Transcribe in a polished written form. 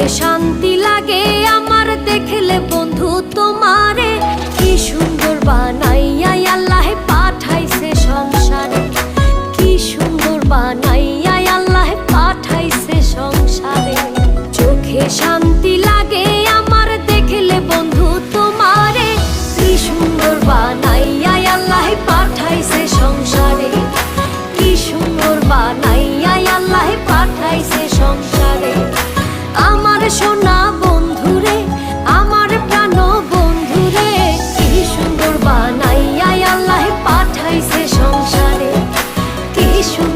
শান্তি লাগে আমার দেখলে বন্ধু তোমারে, কি সুন্দর বানাইয়া আল্লাহ পাঠাইছে সংসারে, কি সুন্দর বানাইয়া আল্লাহ পাঠাইছে সংসারে। চোখে শান্তি লাগে আমার দেখলে বন্ধু তোমারে, কি সুন্দর বানাইয়া আল্লাহ পাঠাইছে সংসারে, কি সুন্দর বানাইয়া আল্লাহ পাঠাইছে সংসারে। আমার সোনা বন্ধুরে, আমার প্রাণ বন্ধুরে, কি সুন্দর বানাইয়া আল্লাহ পাঠাইছে সংসারে, কি সুন্দর